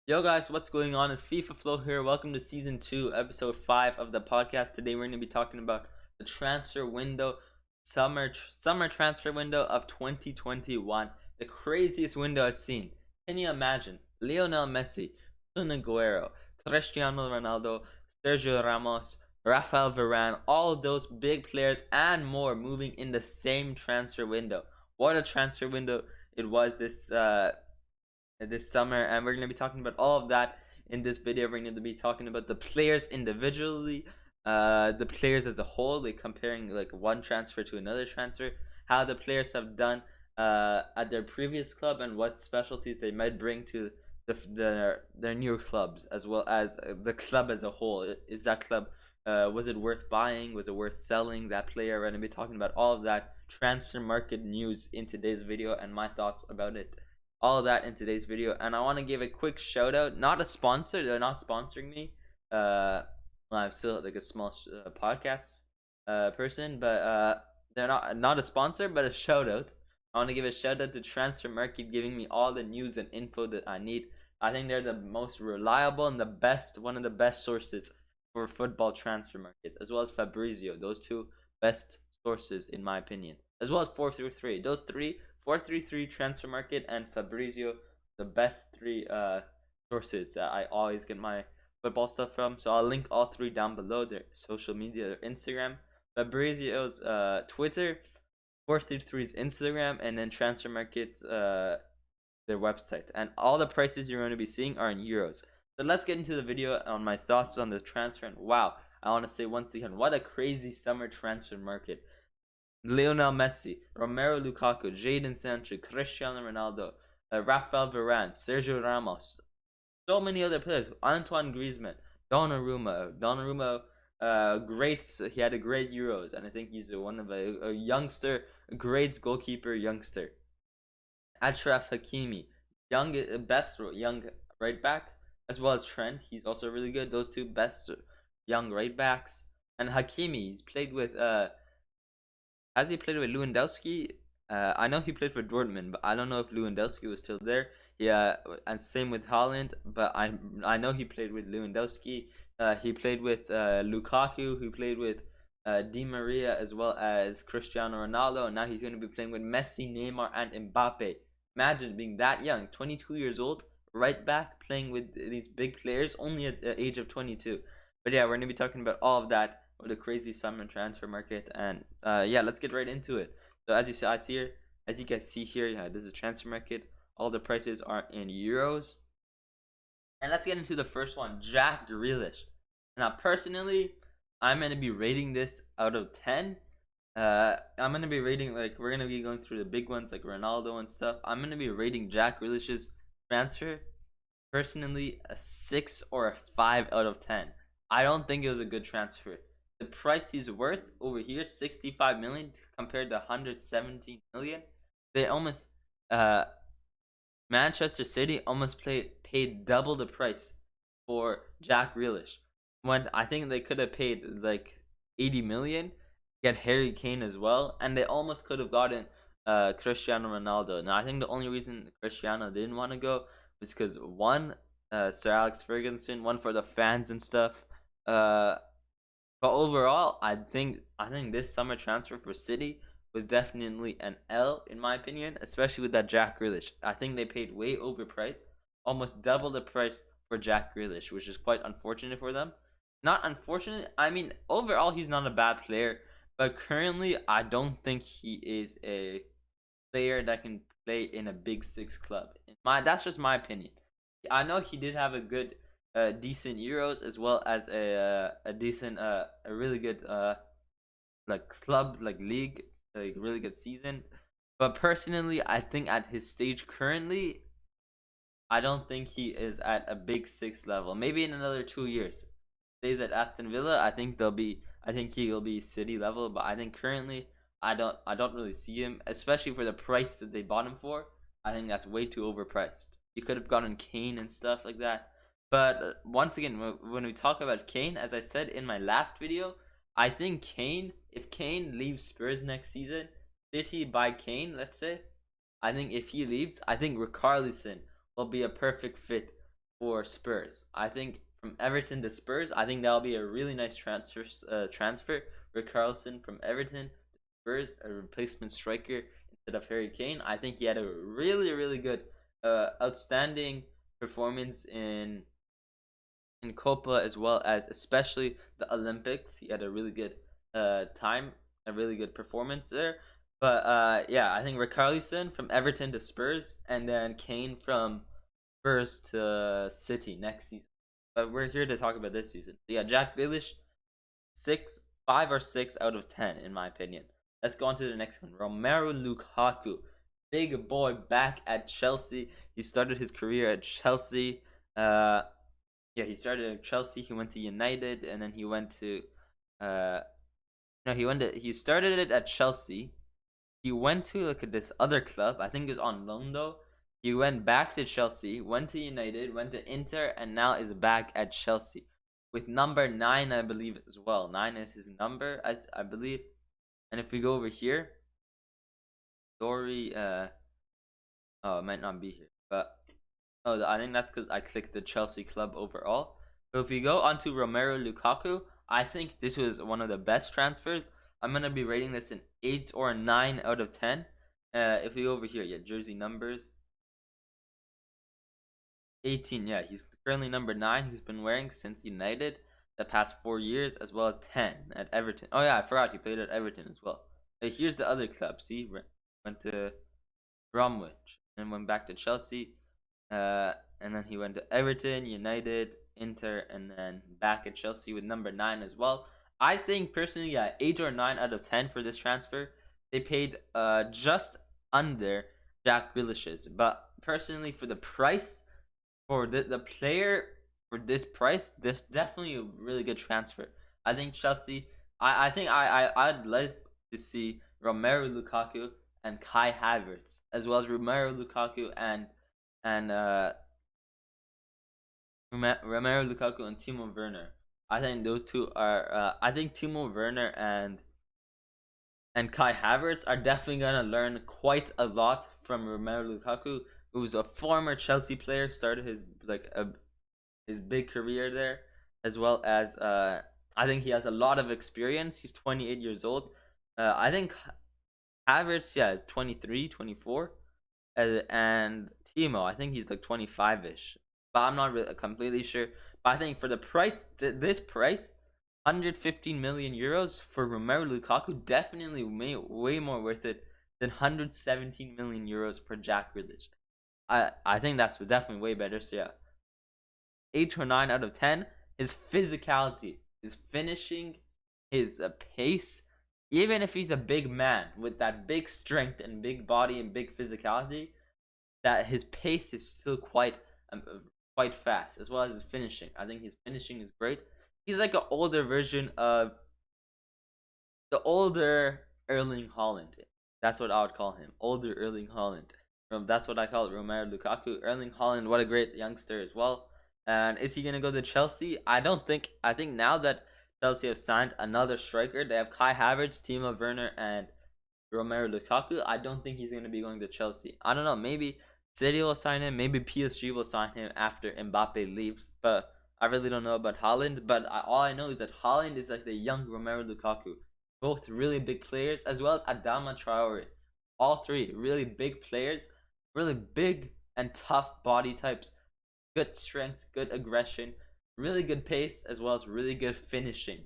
Yo guys, what's going on? It's FIFA Flow here. Welcome to season 2, episode 5 of the podcast. Today we're going to be talking about the transfer window, summer transfer window of 2021. The craziest window I've seen. Can you imagine? Lionel Messi, Kun Aguero, Cristiano Ronaldo, Sergio Ramos, Rafael Varane, all of those big players and more moving in the same transfer window. What a transfer window it was this summer, and we're going to be talking about all of that in this video. We're going to be talking about the players individually, the players as a whole, like comparing like one transfer to another transfer, how the players have done at their previous club, and what specialties they might bring to their new clubs, as well as the club as a whole. Is that club was it worth buying? Was it worth selling that player? We're going to be talking about all of that transfer market news in today's video and my thoughts about it, all of that in today's video. And I want to give a quick shout out, not a sponsor, they're not sponsoring me. I'm still like a small podcast person, but they're not a sponsor, but a shout out. I want to give a shout out to Transfer Market, giving me all the news and info that I need. I think they're the most reliable and the best, one of the best sources for football transfer markets, as well as Fabrizio. Those two best sources in my opinion, as well as 433. Those three, 433, Transfer Market, and Fabrizio, the best three sources that I always get my football stuff from. So I'll link all three down below: their social media, their Instagram, Fabrizio's Twitter, 433's Instagram, and then Transfer Market their website. And all the prices you're going to be seeing are in euros. So let's get into the video on my thoughts on the transfer. And wow, I want to say once again, what a crazy summer transfer market. Lionel Messi, Romelu Lukaku, Jadon Sancho, Cristiano Ronaldo, Rafael Varane, Sergio Ramos, so many other players. Antoine Griezmann, Donnarumma, great. He had a great Euros, and I think he's one of a youngster, a great goalkeeper youngster. Achraf Hakimi, best young right back, as well as Trent. He's also really good. Those two best young right backs. And Hakimi, he's played with has he played with Lewandowski? I know he played for Dortmund, but I don't know if Lewandowski was still there. Yeah, and same with Haaland, but I know he played with Lewandowski. He played with Lukaku, who played with Di Maria, as well as Cristiano Ronaldo, and now he's going to be playing with Messi, Neymar, and Mbappe. Imagine being that young, 22 years old, right back, playing with these big players, only at the age of 22. But yeah, we're going to be talking about all of that with a crazy summer transfer market, and yeah, let's get right into it. So as you guys see here, yeah, this is a transfer market. All the prices are in euros, and let's get into the first one, Jack Grealish. Now, personally, I'm gonna be rating this out of 10. I'm gonna be rating, like, we're gonna be going through the big ones like Ronaldo and stuff. I'm gonna be rating Jack Grealish's transfer personally a 6 or a 5 out of 10. I don't think it was a good transfer. The price he's worth over here, 65 million compared to 117 million. They almost Manchester City almost paid double the price for Jack Grealish, when I think they could have paid like 80 million, get Harry Kane as well, and they almost could have gotten Cristiano Ronaldo. Now I think the only reason Cristiano didn't want to go was because one, Sir Alex Ferguson, one for the fans and stuff. But overall, I think this summer transfer for City was definitely an L in my opinion, especially with that Jack Grealish. I think they paid way overpriced, almost double the price for Jack Grealish, which is quite unfortunate for them. Not unfortunate, I mean overall he's not a bad player, but currently I don't think he is a player that can play in a big six club. That's just my opinion. I know he did have a good decent Euros, as well as a decent a really good like club, like league, like really good season. But personally, I think at his stage currently, I don't think he is at a big six level. Maybe in another 2 years, stays at Aston Villa. I think he'll be City level. But I think currently, I don't really see him, especially for the price that they bought him for. I think that's way too overpriced. You could have gotten Kane and stuff like that. But once again, when we talk about Kane, as I said in my last video, I think Kane, if Kane leaves Spurs next season, City buy Kane, let's say, I think if he leaves, I think Richarlison will be a perfect fit for Spurs. I think from Everton to Spurs, I think that'll be a really nice transfer. Richarlison from Everton to Spurs, a replacement striker instead of Harry Kane. I think he had a really good, outstanding performance in Copa, as well as especially the Olympics. He had a really good time, a really good performance there. But yeah, I think Richarlison from Everton to Spurs, and then Kane from Spurs to City next season. But we're here to talk about this season. So yeah, Jack Grealish, 5 or 6 out of 10 in my opinion. Let's go on to the next one. Romelu Lukaku, big boy back at Chelsea. He started his career at Chelsea. Yeah, he started at Chelsea. He went to United, and then he went to no, he started it at Chelsea. He went to like this other club. I think it was on loan though. He went back to Chelsea, went to United, went to Inter, and now is back at Chelsea with number 9, I believe, as well. 9 is his number, I believe. And if we go over here, story, oh, it might not be here, but oh, I think that's because I clicked the Chelsea club overall. But if we go on to Romelu Lukaku, I think this was one of the best transfers. I'm gonna be rating this an 8 or a 9 out of 10. If we go over here, yeah, jersey numbers. 18, yeah, he's currently number 9. He's been wearing since United the past 4 years, as well as 10 at Everton. Oh yeah, I forgot he played at Everton as well. Here's the other club. See, went to Bromwich and went back to Chelsea. And then he went to Everton, United, Inter, and then back at Chelsea with number 9 as well. I think personally, yeah, 8 or 9 out of 10 for this transfer. They paid just under Jack Grealish's, but personally for the price, for the player, for this price, this definitely a really good transfer. I think Chelsea. I think I'd like to see Romelu Lukaku and Kai Havertz, as well as Romelu Lukaku and Romelu Lukaku and Timo Werner. I think those two are. I think Timo Werner and Kai Havertz are definitely gonna learn quite a lot from Romelu Lukaku, who was a former Chelsea player, started his big career there, as well as I think he has a lot of experience. He's 28 years old. I think Havertz, yeah, is 23, 24. And Timo, I think he's like 25-ish. But I'm not really completely sure. But I think for the price, this price, 115 million euros for Romelu Lukaku, definitely way more worth it than 117 million euros for Jack Grealish. I think that's definitely way better. So yeah, 8 or 9 out of 10. His physicality, his finishing, his pace. Even if he's a big man with that big strength and big body and big physicality, that his pace is still quite fast, as well as his finishing. I think his finishing is great. He's like an older version of the older Erling Haaland. That's what I would call him, older Erling Haaland. That's what I call it, Romelu Lukaku. Erling Haaland, what a great youngster as well. And is he gonna go to Chelsea? I don't think. I think now that Chelsea have signed another striker, they have Kai Havertz, Timo Werner, and Romelu Lukaku. I don't think he's gonna be going to Chelsea. I don't know. Maybe City will sign him. Maybe PSG will sign him after Mbappe leaves. But I really don't know about Haaland. But all I know is that Haaland is like the young Romelu Lukaku. Both really big players, as well as Adama Traore. All three really big players, really big and tough body types, good strength, good aggression, really good pace, as well as really good finishing.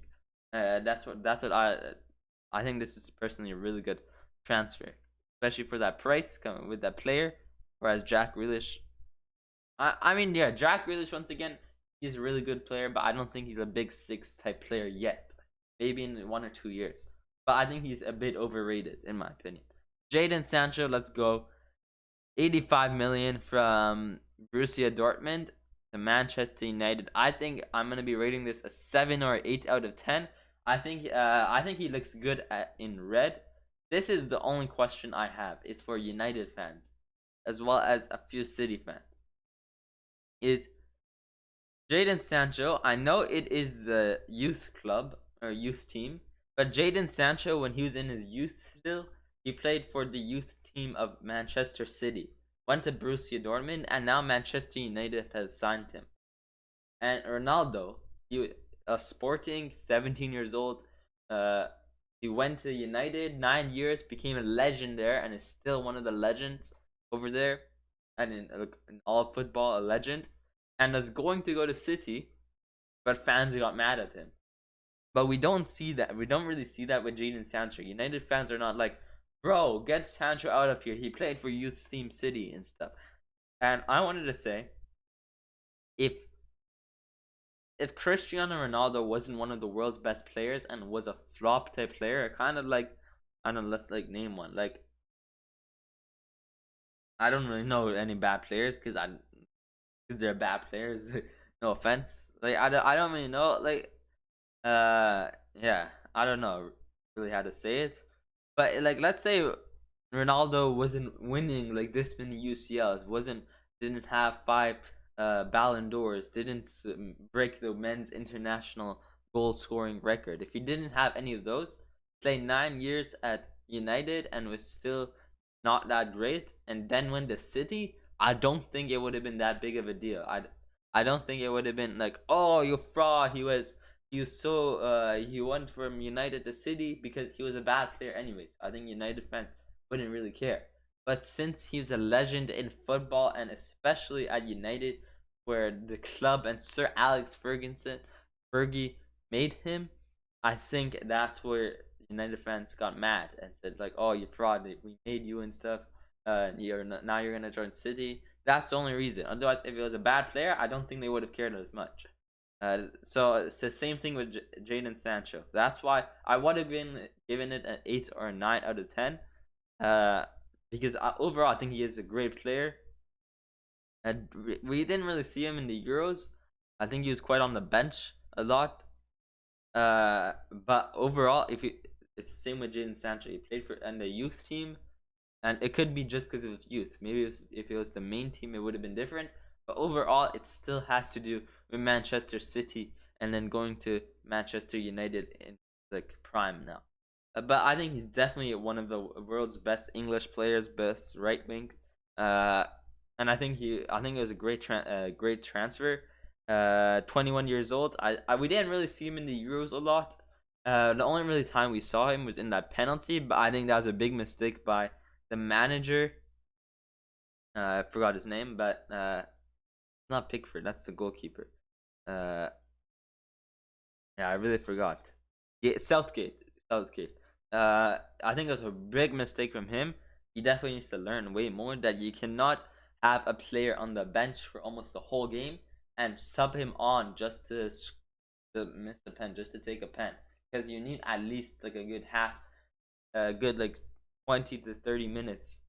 That's what I think. This is personally a really good transfer, especially for that price coming with that player. Whereas Jack Grealish, I mean, yeah, Jack Grealish, once again, he's a really good player, but I don't think he's a big 6 type player yet. Maybe in 1 or 2 years. But I think he's a bit overrated, in my opinion. Jadon Sancho, let's go. 85 million from Borussia Dortmund to Manchester United. I think I'm gonna be rating this a 7 or 8 out of 10. I think he looks good in red. This is the only question I have. It's for United fans, as well as a few City fans. Is Jadon Sancho? I know it is the youth club or youth team, but Jadon Sancho, when he was in his youth still, he played for the youth team of Manchester City. went to Borussia Dortmund, and now Manchester United has signed him. And Ronaldo, a Sporting, 17 years old. Uh, he went to United 9 years, became a legend there, and is still one of the legends over there, and in all of football, a legend. And is going to go to City, but fans got mad at him. But we don't see that. We don't really see that with Jadon Sancho. United fans are not like, bro, get Sancho out of here. He played for Youth Team City and stuff. And I wanted to say, if Cristiano Ronaldo wasn't one of the world's best players and was a flop type player, kind of like, I don't know, let's like name one. Like, I don't really know any bad players because they're bad players. No offense. Like I don't really know. Like yeah, I don't know really how to say it. But like, let's say Ronaldo wasn't winning like this many UCLs, didn't have 5 Ballon d'Ors, didn't break the men's international goal scoring record. If he didn't have any of those, played 9 years at United and was still not that great, and then went to City, I don't think it would have been that big of a deal. I don't think it would have been like, oh, you fraud. He was so he went from United to City because he was a bad player anyways. I think United fans wouldn't really care. But since he was a legend in football, and especially at United, where the club and Sir Alex Fergie made him, I think that's where United fans got mad and said like, "Oh, you fraud! We made you and stuff. Now you're gonna join City." That's the only reason. Otherwise, if it was a bad player, I don't think they would have cared as much. So it's the same thing with Jadon Sancho. That's why I would have been given it an 8 or a 9 out of 10. Because overall, I think he is a great player. And we didn't really see him in the Euros. I think he was quite on the bench a lot. But overall, it's the same with Jadon Sancho. He played for the youth team, and it could be just because of youth. Maybe if it was the main team, it would have been different. But overall, it still has to do with Manchester City, and then going to Manchester United in like prime now. But I think he's definitely one of the world's best English players, best right wing. And I think it was a great transfer. 21 years old. We didn't really see him in the Euros a lot. The only really time we saw him was in that penalty, but I think that was a big mistake by the manager. I forgot his name, but not Pickford. That's the goalkeeper. Yeah, I really forgot. Yeah, Southgate. I think it was a big mistake from him. He definitely needs to learn way more that you cannot have a player on the bench for almost the whole game and sub him on just to miss the pen, just to take a pen, because you need at least like a good like 20 to 30 minutes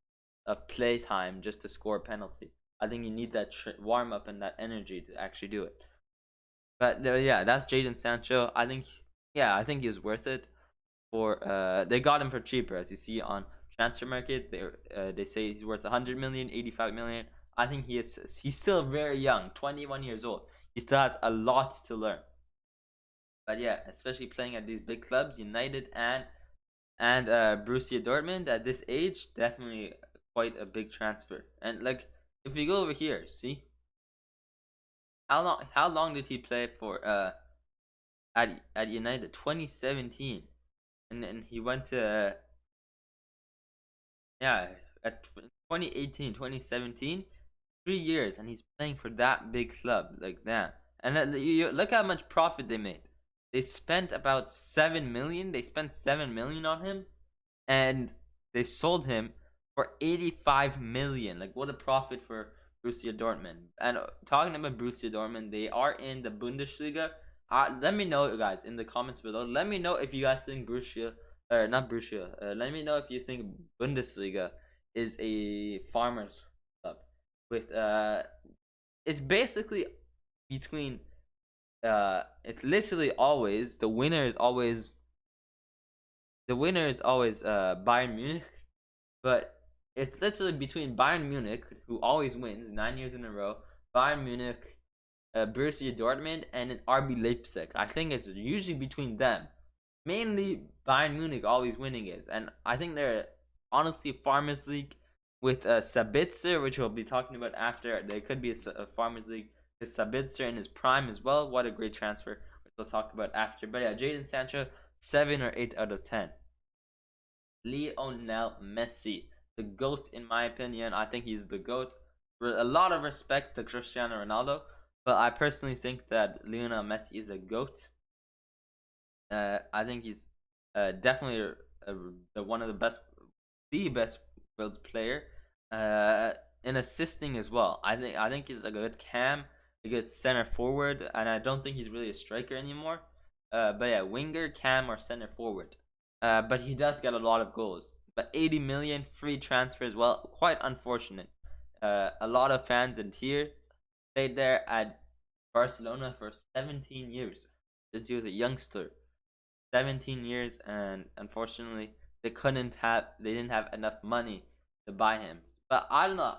of play time just to score a penalty. I think you need that warm up and that energy to actually do it. But yeah, that's Jadon Sancho. I think he was worth it. For they got him for cheaper, as you see on transfer market. They say he's worth 100 million, 85 million. I think he's still very young, 21 years old. He still has a lot to learn. But yeah, especially playing at these big clubs, United and Borussia Dortmund at this age, definitely quite a big transfer. And like, if we go over here, see how long did he play for at United? 2017. And then he went to at 2018, 2017, 3 years, and he's playing for that big club like that. And you look how much profit they made. They spent about 7 million. They spent 7 million on him, and they sold him for 85 million. Like, what a profit for Borussia Dortmund. And talking about Borussia Dortmund, they are in the Bundesliga. Let me know, guys, in the comments below. Let me know if you guys think Borussia, or not Borussia. Let me know if you think Bundesliga is a farmers club. With it's basically between. It's literally always the winner is always. The winner is always Bayern Munich, but it's literally between Bayern Munich, who always wins 9 years in a row, Bayern Munich, Borussia Dortmund, and an RB Leipzig. I think it's usually between them. Mainly Bayern Munich always winning it, and I think they're honestly Farmers League. with Sabitzer, which we'll be talking about after. There could be a Farmers League with Sabitzer in his prime as well. What a great transfer, which we'll talk about after. But yeah, Jadon Sancho, 7 or 8 out of 10. Lionel Messi, the GOAT in my opinion. I think he's the GOAT. A lot of respect to Cristiano Ronaldo, but I personally think that Lionel Messi is a GOAT. I think he's definitely one of the best world player. In assisting as well. I think he's a good cam, a good center forward, and I don't think he's really a striker anymore. But yeah, winger, cam, or center forward. But he does get a lot of goals. But 80 million free transfer as well. Quite unfortunate. A lot of fans in tears. Stayed there at Barcelona for 17 years since he was a youngster. 17 years, and unfortunately they didn't have enough money to buy him. But I don't know.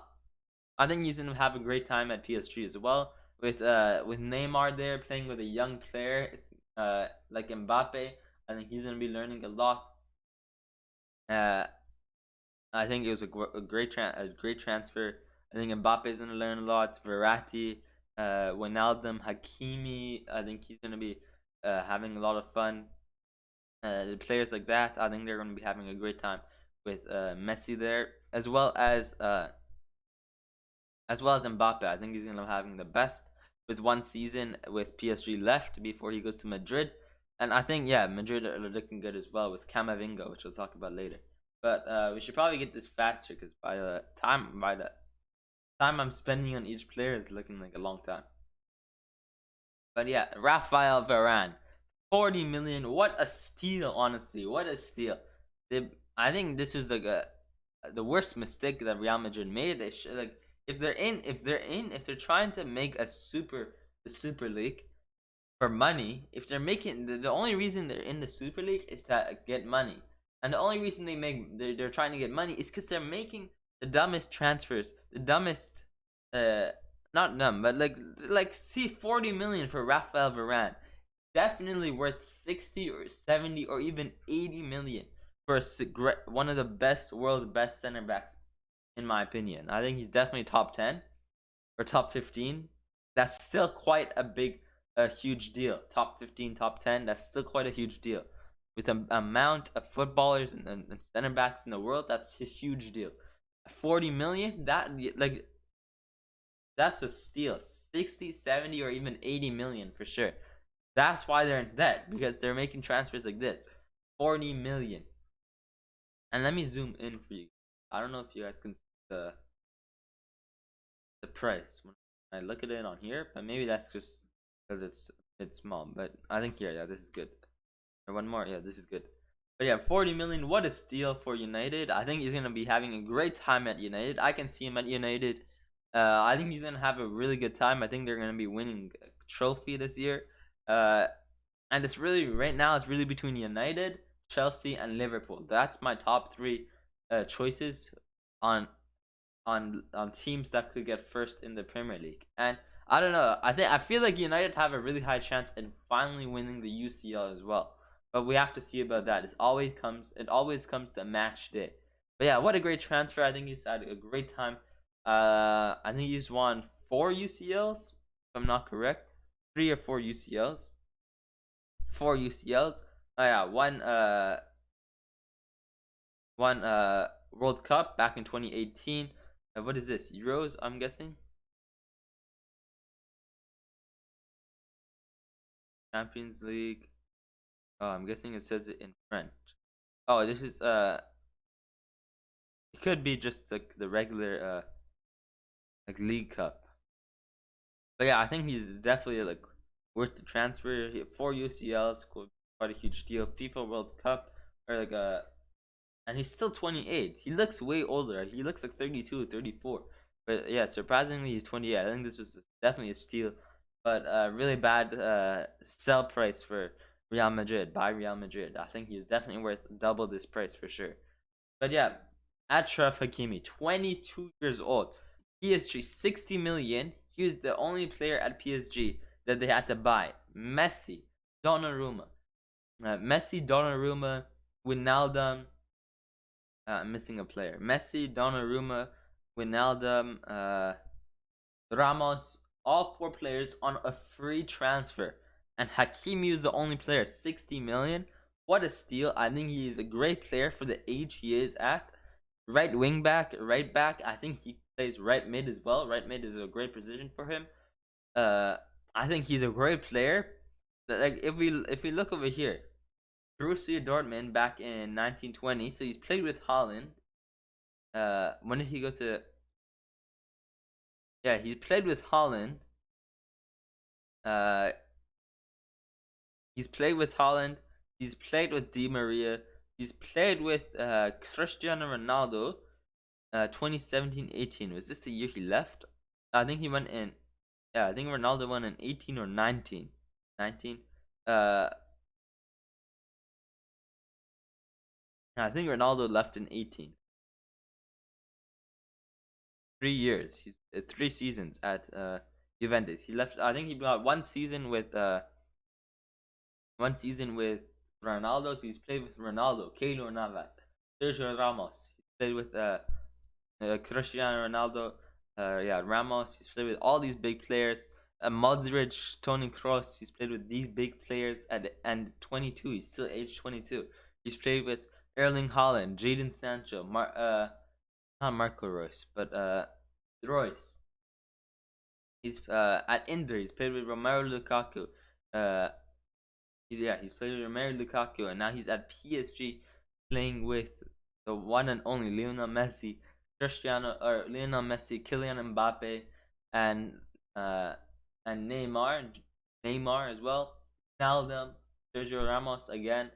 I think he's gonna have a great time at PSG as well. With Neymar there playing with a young player like Mbappe. I think he's gonna be learning a lot. I think it was a great transfer. I think Mbappe's gonna learn a lot. Verratti, Wijnaldum, Hakimi. I think he's gonna be having a lot of fun. Players like that, I think they're gonna be having a great time with Messi there, as well as Mbappe. I think he's gonna be having the best with one season with PSG left before he goes to Madrid. And I think, yeah, Madrid are looking good as well with Camavinga, which we'll talk about later. But we should probably get this faster because by the time I'm spending on each player is looking like a long time. But yeah, Rafael Varane, 40 million. What a steal, honestly. What a steal. I think this is like the worst mistake that Real Madrid made. They should, like, if they're trying to make the Super League for money, if they're making the only reason they're in the Super League is to get money, and the only reason they're trying to get money is because they're making the dumbest transfers, the dumbest, not dumb, but like see 40 million for Rafael Varane, definitely worth 60 or 70 or even 80 million for one of the world's best center backs, in my opinion. I think he's definitely top 10 or top 15. That's still quite a huge deal. Top 15, top 10, that's still quite a huge deal. With the amount of footballers and center backs in the world, that's a huge deal. 40 million, that's a steal. 60, 70, or even 80 million for sure. That's why they're in debt, because they're making transfers like this. 40 million. And let me zoom in for you. I don't know if you guys can see the price when I look at it on here, but maybe that's just because it's small. But I think here, yeah, this is good. Or one more, yeah, this is good. But yeah, 40 million, what a steal for United. I think he's gonna be having a great time at United. I can see him at United. I think he's gonna have a really good time. I think they're gonna be winning a trophy this year. And it's really right now it's really between United, Chelsea, and Liverpool. That's my top 3 choices on teams that could get first in the Premier League. And I don't know. I feel like United have a really high chance in finally winning the UCL as well. But we have to see about that. It always comes to match day. But yeah, what a great transfer. I think he's had a great time. I think he's won 4 UCLs, if I'm not correct. 3 or 4 UCLs. 4 UCLs. Oh yeah, one World Cup back in 2018. What is this? Euros, I'm guessing. Champions League. Oh, I'm guessing it says it in French. Oh, this is it could be just like the regular like League Cup. But yeah, I think he's definitely like worth the transfer. 4 UCLs, quite a huge deal. FIFA World Cup, or like and he's still 28. He looks way older. He looks like 32, 34. But yeah, surprisingly, he's 28. I think this was definitely a steal, but really bad sell price for Real Madrid, by Real Madrid. I think he's definitely worth double this price for sure. But yeah, Achraf Hakimi, 22 years old. PSG, 60 million. He was the only player at PSG that they had to buy. Messi, Donnarumma, Wijnaldum. I'm missing a player. Messi, Donnarumma, Wijnaldum, Ramos, all four players on a free transfer. And Hakimi is the only player, 60 million. What a steal. I think he is a great player for the age he is at. Right wing back, right back. I think he plays right mid as well. Right mid is a great position for him. I think he's a great player. Like if we look over here, Borussia Dortmund back in 1920. So he's played with Holland. When did he go to? Yeah, he played with Holland. Uh, he's played with Holland. He's played with Di Maria. He's played with Cristiano Ronaldo. 2017-18. Was this the year he left? I think he went in. Yeah, I think Ronaldo went in 18 or 19. 19. I think Ronaldo left in 18. 3 years. He's 3 seasons at Juventus. He left. I think he got 1 season with Ronaldo. So he's played with Ronaldo, Keylor Navas, Sergio Ramos. He played with Cristiano Ronaldo. Ramos. He's played with all these big players. Modric, Toni Kroos. He's played with these big players and 22. He's still age 22. He's played with Erling Haaland, Jadon Sancho, not Marco Reus, but Royce. He's at Inter. He's played with Romelu Lukaku. He's played with Romelu Lukaku, and now he's at PSG playing with the one and only Lionel Messi, Kylian Mbappe, and Neymar as well. Ronaldo, Sergio Ramos again,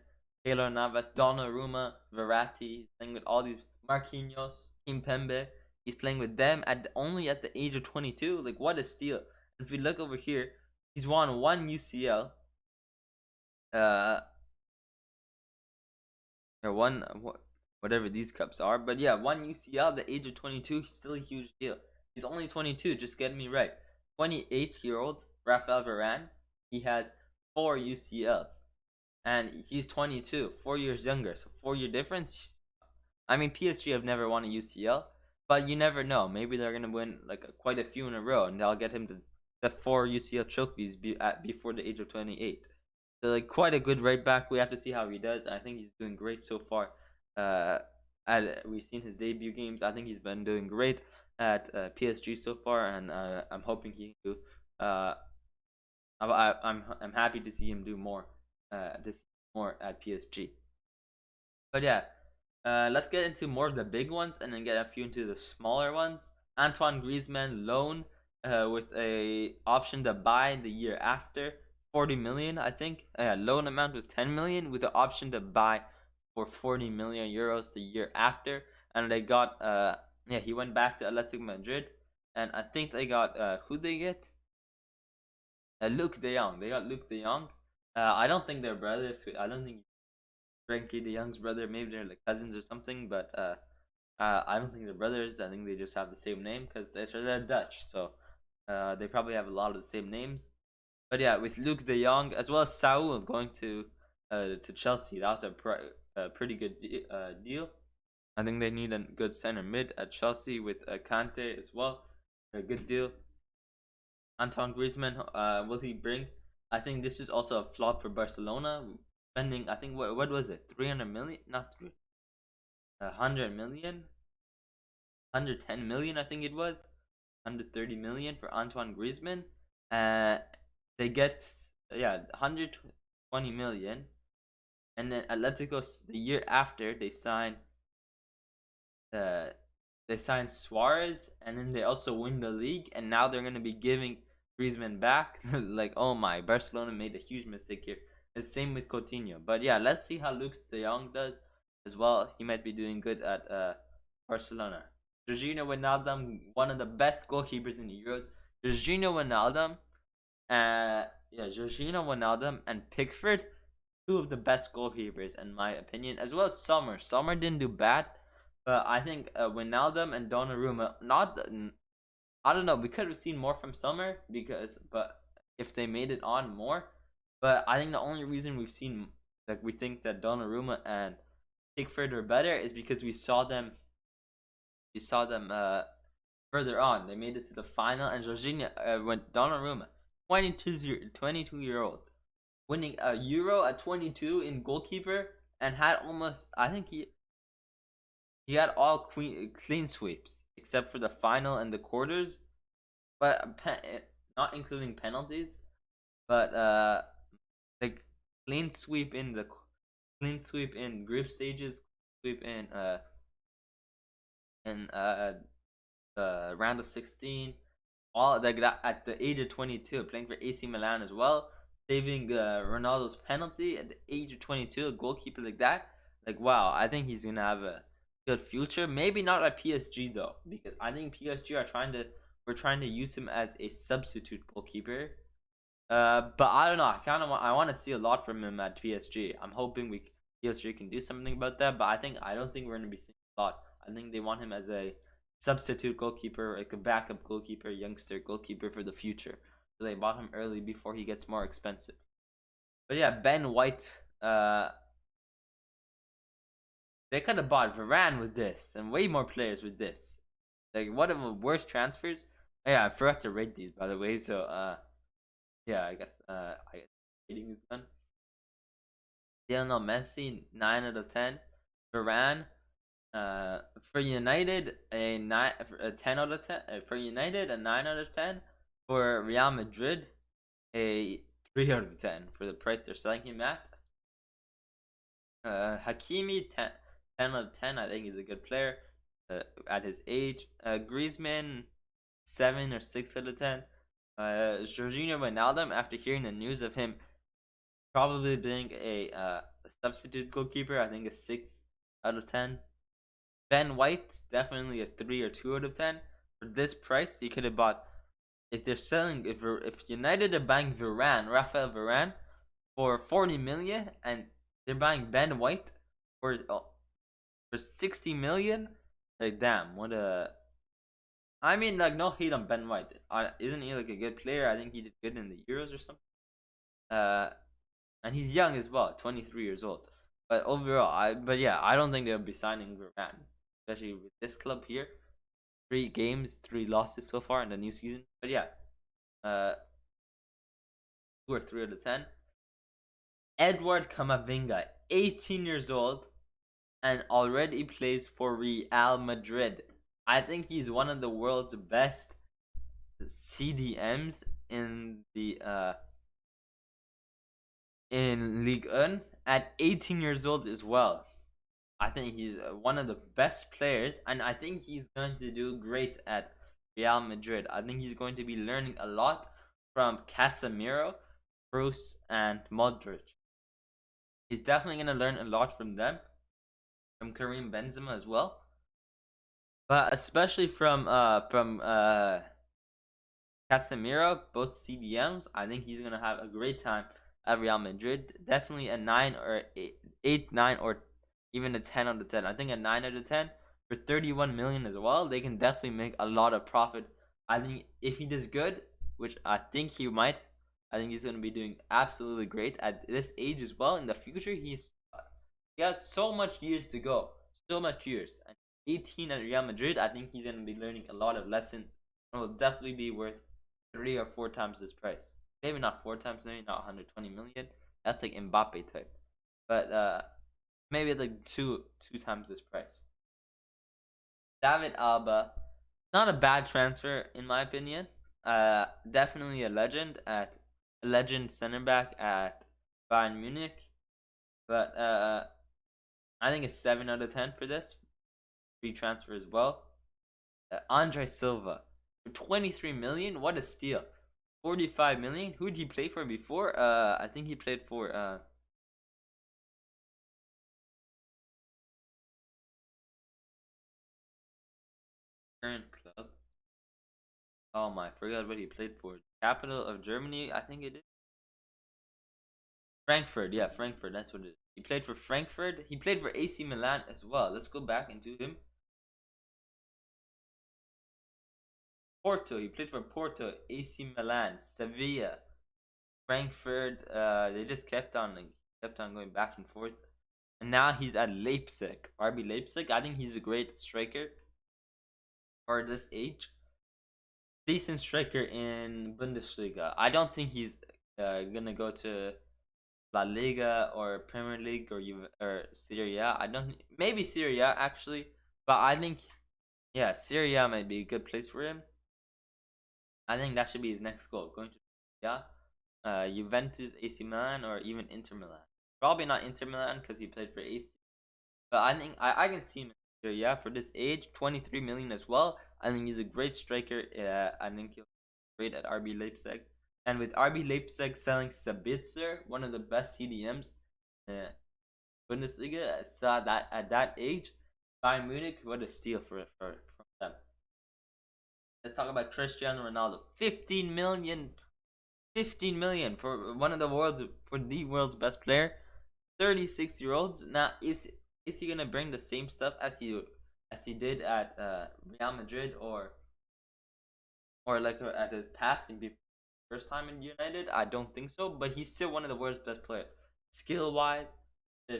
Keylor Navas, Donnarumma, Verratti. He's playing with all these Marquinhos, Kimpembe. He's playing with them only at the age of 22. Like, what a steal! And if we look over here, he's won one UCL. Or one whatever these cups are, but yeah, one UCL at the age of 22. He's still a huge deal. He's only 22. Just get me right. 28-year-old Rafael Varane. He has 4 UCLs, and he's 22, 4 years younger. So 4-year difference. I mean, PSG have never won a UCL, but you never know. Maybe they're gonna win like quite a few in a row, and they'll get him the 4 UCL trophies before the age of 28. So like quite a good right back. We have to see how he does. I think he's doing great so far. We've seen his debut games. I think he's been doing great at PSG so far, and I'm hoping he can do. I'm happy to see him do more. More at PSG. But yeah, let's get into more of the big ones, and then get a few into the smaller ones. Antoine Griezmann loan with a option to buy the year after. 40 million, I think. Loan amount was 10 million with the option to buy for 40 million euros the year after. And they got he went back to Atletico Madrid, and I think they got who they get? Luke De Jong. They got Luke De Jong. I don't think they're brothers. I don't think Frankie De Jong's brother. Maybe they're like cousins or something, but I don't think they're brothers. I think they just have the same name because they're Dutch, so they probably have a lot of the same names. But yeah, with Luke De Jong as well as Saul going to Chelsea, that was a pretty good deal. I think they need a good center mid at Chelsea with Kante as well. A good deal. Antoine Griezmann, will he bring? I think this is also a flop for Barcelona. Spending, I think, what was it? 300 million? Not 3. 100 million? 110 million, I think it was. 130 million for Antoine Griezmann. They get 120 million, and then Atletico the year after they sign Suarez, and then they also win the league, and now they're gonna be giving Griezmann back. Like, oh my, Barcelona made a huge mistake here. The same with Coutinho, but yeah, let's see how Luke De Jong does as well. He might be doing good at Barcelona. Jorginho Wijnaldum, one of the best goalkeepers in the Euros. Jorginho Wijnaldum and Pickford, 2 of the best goalkeepers in my opinion, as well as Sommer. Sommer didn't do bad, but I think Wijnaldum and Donnarumma, I don't know, we could have seen more from Sommer but if they made it on more, but I think the only reason we think that Donnarumma and Pickford are better is because we saw them further on, they made it to the final, and Jorginho went Donnarumma, 22-year-old, winning a Euro at 22 in goalkeeper, and had almost, I think he had all clean sweeps except for the final and the quarters, but not including penalties. But like clean sweep in group stages, sweep in the round of 16, all like that at the age of 22, playing for AC Milan as well, saving Ronaldo's penalty at the age of 22, a goalkeeper like that. Like wow, I think he's gonna have a good future. Maybe not at PSG though, because I think PSG are we're trying to use him as a substitute goalkeeper. But I don't know. I want to see a lot from him at PSG. I'm hoping PSG can do something about that. But I don't think we're gonna be seeing a lot. I think they want him as a substitute goalkeeper, like a backup goalkeeper, youngster goalkeeper for the future. So they bought him early before he gets more expensive. But yeah, Ben White. They could have bought Varane with this and way more players with this. Like one of the worst transfers. Yeah, I forgot to rate these by the way. So yeah, I guess rating is done. Lionel Messi 9 out of 10. Varane for United a 10 out of 10. For United a 9 out of 10. For Real Madrid a 3 out of 10 for the price they're selling him at. Hakimi 10 out of 10. I think he's a good player at his age. Griezmann 7 or 6 out of 10. Jorginho Wijnaldum, after hearing the news of him probably being a substitute goalkeeper, I think a 6 out of 10. Ben White, definitely a 3 or 2 out of 10. For this price, he could have bought. If they're selling, if United are buying Raphael Varane, for 40 million, and they're buying Ben White for 60 million, like damn, what a. I mean, like no hate on Ben White. Isn't he like a good player? I think he did good in the Euros or something. And he's young as well, 23 years old. But overall, I don't think they'll be signing Varane, especially with this club here. 3 games, 3 losses so far in the new season. But yeah, 2 or 3 out of 10. Edward Camavinga, 18 years old, and already plays for Real Madrid. I think he's one of the world's best CDMs in the in Ligue 1 at 18 years old as well. I think he's one of the best players, and I think he's going to do great at Real Madrid. I think he's going to be learning a lot from Casemiro, Bruce, and Modric. He's definitely going to learn a lot from them, from Karim Benzema as well, but especially from Casemiro, both CDMs. I think he's going to have a great time at Real Madrid. Definitely a 9 or 8, 9, or even a 10 out of 10. I think a 9 out of 10 for 31 million as well. They can definitely make a lot of profit. I think if he does good, which I think he might, I think he's going to be doing absolutely great at this age as well. In the future, he has so much years to go, so much years. And 18 at Real Madrid, I think he's going to be learning a lot of lessons, and will definitely be worth 3 or 4 times this price. Maybe not 4 times, maybe not 120 million. That's like Mbappe type, but maybe like two times this price. David Alba, not a bad transfer in my opinion. Definitely a legend center back at Bayern Munich, but I think it's 7 out of 10 for this free transfer as well. Andre Silva for 23 million. What a steal! 45 million. Who did he play for before? I think he played for current club. Oh my, I forgot what he played for. Capital of Germany, I think it is. Frankfurt, yeah, Frankfurt. That's what it is. He played for Frankfurt. He played for AC Milan as well. Let's go back into him. Porto. He played for Porto, AC Milan, Sevilla, Frankfurt. They just kept on going back and forth, and now he's at Leipzig, RB Leipzig. I think he's a great striker for this age. decent striker in Bundesliga. I don't think he's gonna go to La Liga or Premier League or Serie A. I don't maybe Serie A actually, but I think yeah, Serie A might be a good place for him. I think that should be his next goal, going to Serie A, Juventus, AC Milan, or even Inter Milan. Probably not Inter Milan because he played for AC. But I think I can see him in Serie A for this age, 23 million as well. I think he's a great striker. I think he'll be great at RB Leipzig. And with RB Leipzig selling Sabitzer, one of the best CDMs in Bundesliga, I saw that at that age, Bayern Munich, what a steal for them. Let's talk about Cristiano Ronaldo. 15 million. 15 million for the world's best player. 36-year-olds. Now is he gonna bring the same stuff as he did at Real Madrid or like at his passing before first time in United? I don't think so, but he's still one of the world's best players. Skill wise,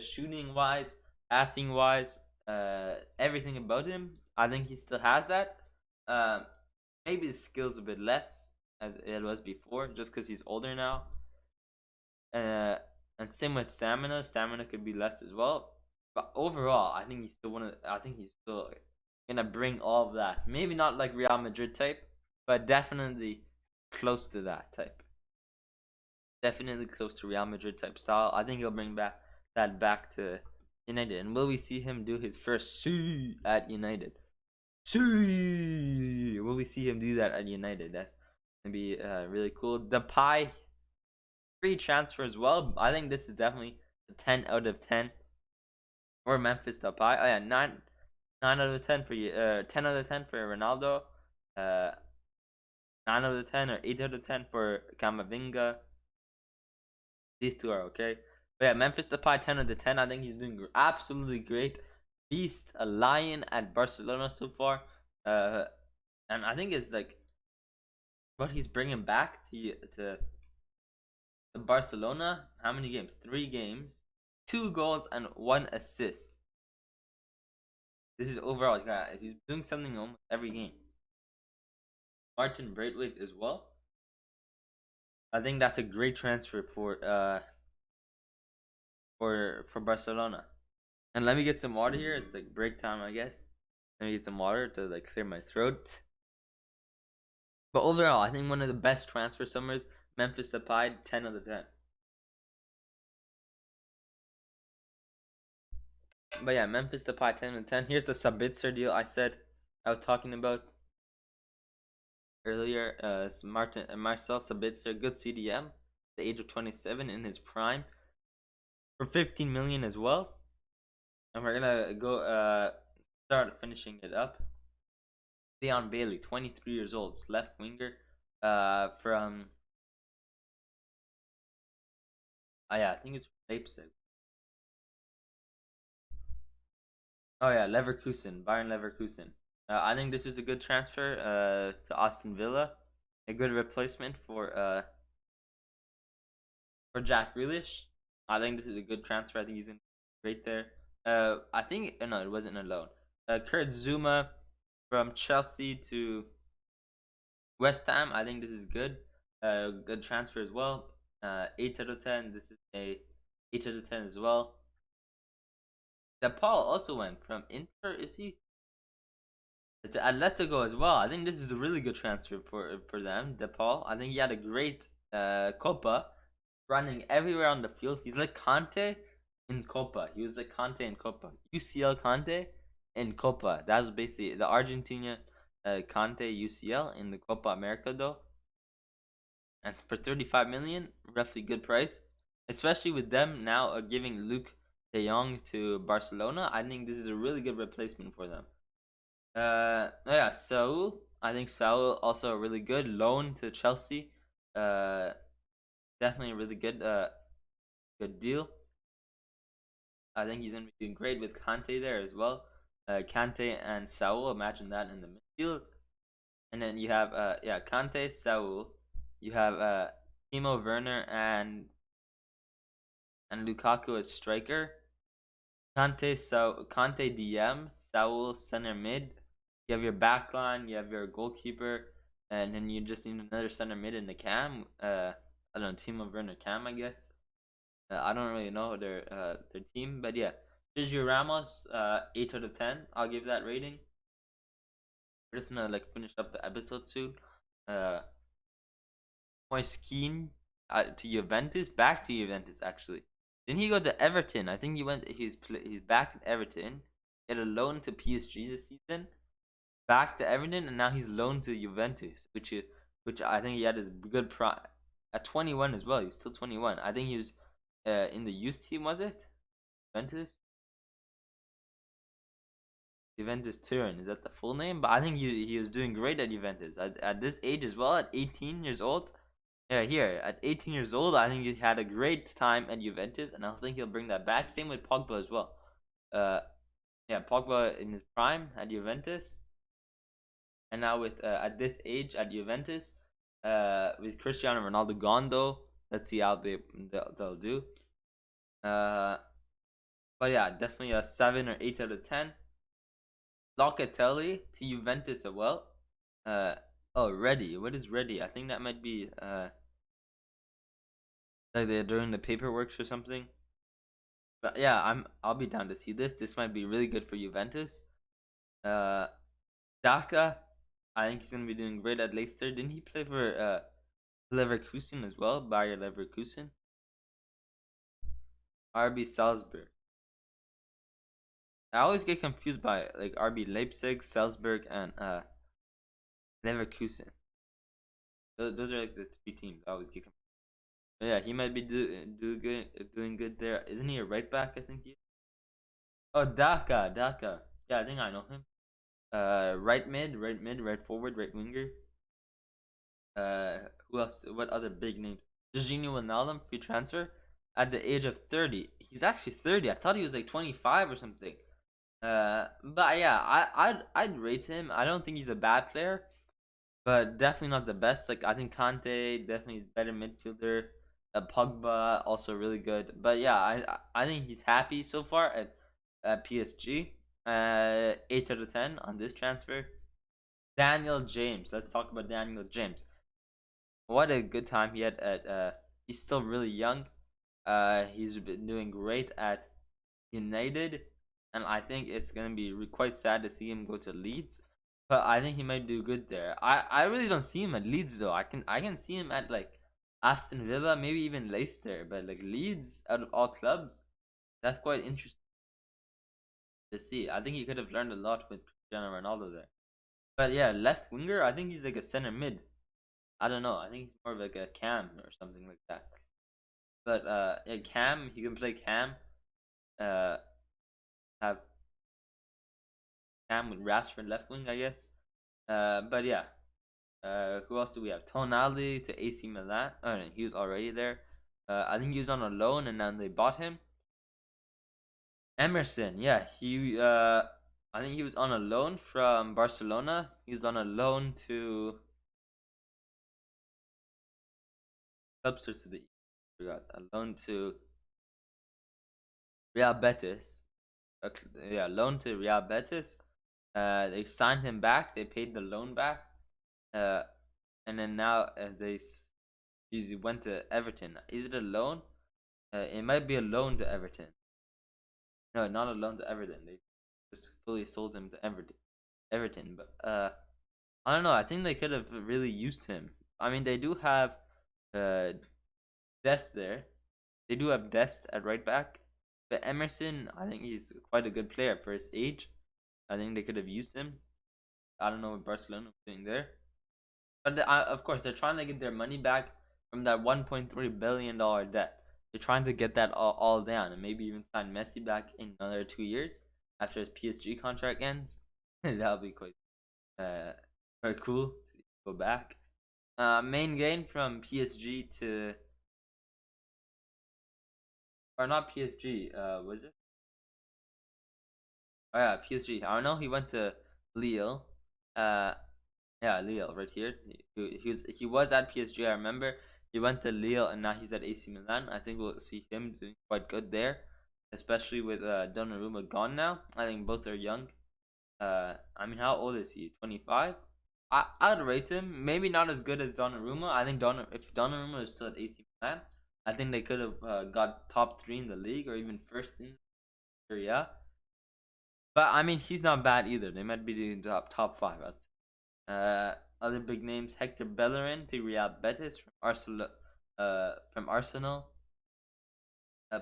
shooting wise, passing wise, everything about him. I think he still has that. Uh, Maybe the skill's a bit less as it was before, just because he's older now. And same with stamina. Stamina could be less as well. But overall, I think he's still gonna bring all of that. Maybe not like Real Madrid type, but definitely close to that type. Definitely close to Real Madrid type style. I think he'll bring back to United. And will we see him do his first C at United? C. Will we see him do that at United? That's gonna be really cool. Depay, free transfer as well. I think this is definitely a 10 out of 10 or Memphis Depay. Oh yeah, 9 out of 10 for you. 10 out of 10 for Ronaldo. 9 out of 10 or 8 out of 10 for Camavinga. These two are okay. But yeah, Memphis Depay, 10 out of 10. I think he's doing absolutely great. Beast, a lion at Barcelona so far. And I think it's like what he's bringing back to Barcelona. How many games? 3 games, 2 goals and 1 assist. This is overall, guys. He's doing something almost every game. Martin Braithwaite as well. I think that's a great transfer for Barcelona. And let me get some water here. It's like break time, I guess. Let me get some water to like clear my throat. But overall, I think one of the best transfer summers. Memphis Depay, 10 out of 10. But yeah, Memphis Depay, 10 out of 10. Here's the Sabitzer deal I was talking about earlier. Marcel Sabitzer, good CDM, the age of 27 in his prime, for 15 million as well. And we're gonna go start finishing it up. Leon Bailey, 23 years old, left winger, from I think it's Leipzig. Oh yeah, Leverkusen, Bayern Leverkusen. I think this is a good transfer to Aston Villa, a good replacement for Jack Grealish. I think this is a good transfer. I think he's in great there. I think no, it wasn't a loan. Kurt Zouma from Chelsea to West Ham. I think this is good. Good transfer as well. 8 out of 10. This is a 8 out of 10 as well. Paul also went from Inter. Is he to Atletico as well? I think this is a really good transfer for them. DePaul. I think he had a great Copa, running everywhere on the field. He's like Conte in Copa. He was like Conte in Copa. UCL Conte in Copa. That was basically the Argentina Conte UCL in the Copa America though. And for 35 million, roughly good price, especially with them now giving Luke De Jong to Barcelona. I think this is a really good replacement for them. Yeah, Saul. I think Saul also a really good loan to Chelsea. Definitely a really good deal. I think he's gonna be doing great with Kante there as well. Kante and Saul. Imagine that in the midfield. And then you have Kante, Saul. You have Timo Werner and Lukaku as striker. Kante DM, Saul center mid. You have your back line, you have your goalkeeper, and then you just need another center mid in the Cam. I don't know, team of Werner Cam, I guess. I don't really know their team, but yeah, Sergio Ramos, 8 out of 10. I'll give that rating. We're just gonna like finish up the episode soon. Uh, Moise Kean to Juventus, back to Juventus actually. Didn't he go to Everton? I think he went. He's back at Everton. He had a loan to PSG this season, back to Everton, and now he's loaned to Juventus, which I think he had his good prime at 21 as well. He's still 21. I think he was in the youth team. Was it Juventus? Juventus Turin, is that the full name? But I think he was doing great at Juventus at this age as well, at 18 years old. Yeah, here at 18 years old, I think he had a great time at Juventus, and I think he'll bring that back. Same with Pogba as well. Yeah, Pogba in his prime at Juventus, and now with at this age at Juventus, with Cristiano Ronaldo gone though. Let's see how they'll do. But yeah, definitely a 7 or 8 out of 10. Locatelli to Juventus as well. Oh, ready. What is ready? I think that might be like they're doing the paperwork or something. But yeah, I'll be down to see this. This might be really good for Juventus. Daka, I think he's gonna be doing great at Leicester. Didn't he play for Leverkusen as well? Bayer Leverkusen. RB Salzburg. I always get confused by like RB Leipzig, Salzburg, and Leverkusen. Those are like the three teams I always get confused. But yeah, he might be doing good there. Isn't he a right back? I think he. Oh, Daka. Yeah, I think I know him. Right mid, right forward, right winger. Who else? What other big names? Jorginho Wijnaldum, free transfer at the age of 30. He's actually 30. I thought he was like 25 or something. But yeah, I'd rate him. I don't think he's a bad player, but definitely not the best. Like I think Kante definitely better midfielder. Pogba also really good. But yeah, I think he's happy so far at PSG. 8 out of 10 on this transfer. Daniel James. Let's talk about Daniel James. What a good time he had at. He's still really young. He's been doing great at United, and I think it's gonna be quite sad to see him go to Leeds. But I think he might do good there. I really don't see him at Leeds though. I can see him at like Aston Villa, maybe even Leicester, but like Leeds out of all clubs, that's quite interesting to see. I think he could have learned a lot with Cristiano Ronaldo there. But yeah, left winger, I think he's like a center mid. I don't know. I think he's more of like a cam or something like that. But yeah, cam, he can play cam. Have cam with Rashford left wing, I guess. But yeah. Who else do we have? Tonali to AC Milan. Oh no, he was already there. I think he was on a loan and then they bought him. Emerson, yeah, I think he was on a loan from Barcelona. He was on a loan to substitute. Forgot a loan to Real Betis. Yeah, loan to Real Betis. They signed him back. They paid the loan back. And then now he went to Everton. Is it a loan? It might be a loan to Everton. No, not a loan to Everton. They just fully sold him to Everton. But I don't know. I think they could have really used him. I mean, they do have Dest there. They do have Dest at right back. But Emerson, I think he's quite a good player for his age. I think they could have used him. I don't know what Barcelona was doing there. But of course, they're trying to get their money back from that $1.3 billion debt. They're trying to get that all down and maybe even sign Messi back in another 2 years after his PSG contract ends. That'll be quite cool to go back. Main gain from PSG to, or not PSG, was it? Oh yeah, PSG. I don't know. He went to Lille. Yeah, Lille right here. He was at PSG. I remember he went to Lille and now he's at AC Milan. I think we'll see him doing quite good there, especially with Donnarumma gone now. I think both are young. I mean, how old is he? 25. I'd rate him. Maybe not as good as Donnarumma. I think if Donnarumma is still at AC Milan, I think they could have got top 3 in the league or even first in Serie A. But I mean, he's not bad either. They might be doing top 5. I'd say. Other big names: Hector Bellerin to Real Betis from Arsenal.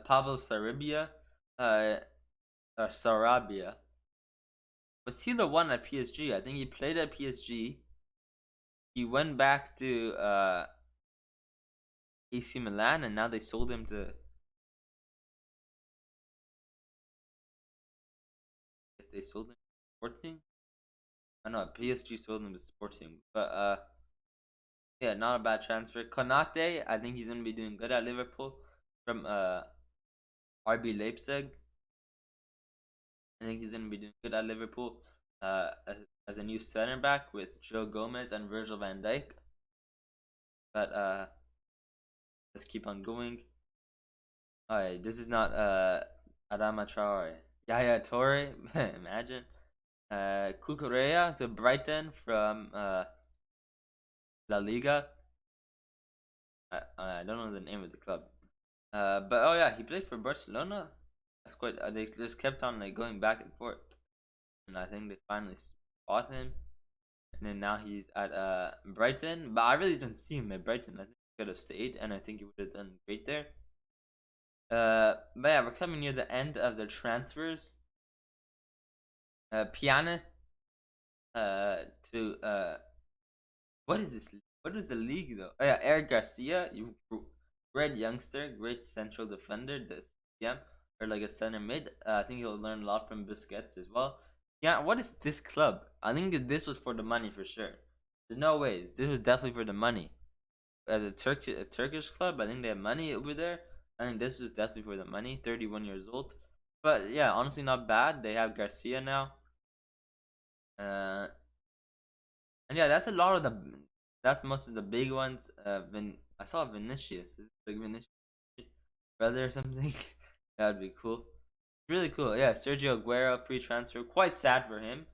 Pablo Sarabia, or Sarabia. Was he the one at PSG? I think he played at PSG. He went back to AC Milan, and now they sold him to. I guess they sold him to Sporting. I know PSG sold him to Sporting, but yeah, not a bad transfer. Konate, I think he's gonna be doing good at Liverpool from RB Leipzig. I think he's gonna be doing good at Liverpool as a new center back with Joe Gomez and Virgil van Dijk. But let's keep on going. Alright, this is not Adama Traore. Yaya Toure, imagine. Cucurella to Brighton from La Liga. I don't know the name of the club. But oh yeah, he played for Barcelona. That's quite. They just kept on like going back and forth, and I think they finally bought him. And then now he's at Brighton. But I really didn't see him at Brighton. I think he could have stayed, and I think he would have done great there. But yeah, we're coming near the end of the transfers. Piana to what is this? What is the league though? Oh yeah, Eric Garcia, you great youngster, great central defender. This or like a center mid. I think he'll learn a lot from Busquets as well. Yeah, what is this club? I think this was for the money for sure. There's no ways. This was definitely for the money. A Turkish club. I think they have money over there. I think this is definitely for the money. 31 years old. But yeah, honestly, not bad. They have Garcia now. And yeah, that's a lot of the. That's most of the big ones. I saw Vinicius. Is it like Vinicius brother or something? That would be cool. Really cool. Yeah, Sergio Aguero free transfer. Quite sad for him.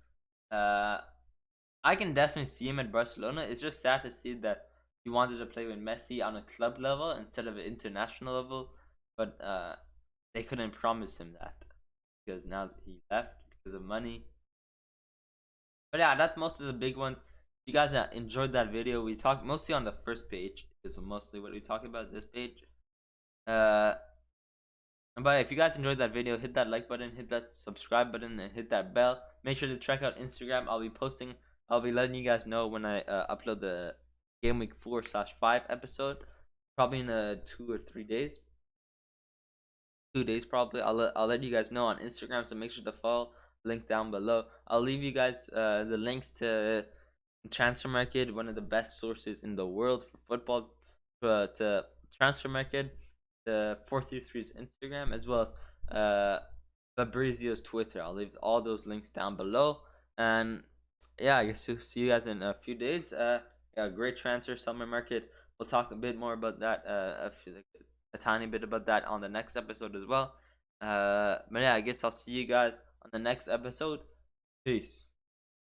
I can definitely see him at Barcelona. It's just sad to see that he wanted to play with Messi on a club level instead of an international level, but they couldn't promise him that because now he left because of money. But yeah, that's most of the big ones. If you guys enjoyed that video, we talked mostly on the first page. Is mostly what we talk about this page. But if you guys enjoyed that video, hit that like button, hit that subscribe button, and hit that bell. Make sure to check out Instagram. I'll be letting you guys know when I upload the Game Week 4/5 episode. Probably in 2 or 3 days. 2 days probably. I'll let you guys know on Instagram, so make sure to follow. Link down below. I'll leave you guys the links to Transfer Market, one of the best sources in the world for football, to Transfer Market, the 433's Instagram, as well as Fabrizio's Twitter. I'll leave all those links down below. And yeah, I guess we'll see you guys in a few days. Yeah, great transfer summer market. We'll talk a bit more about that. A tiny bit about that on the next episode as well. But yeah, I guess I'll see you guys on the next episode. Peace.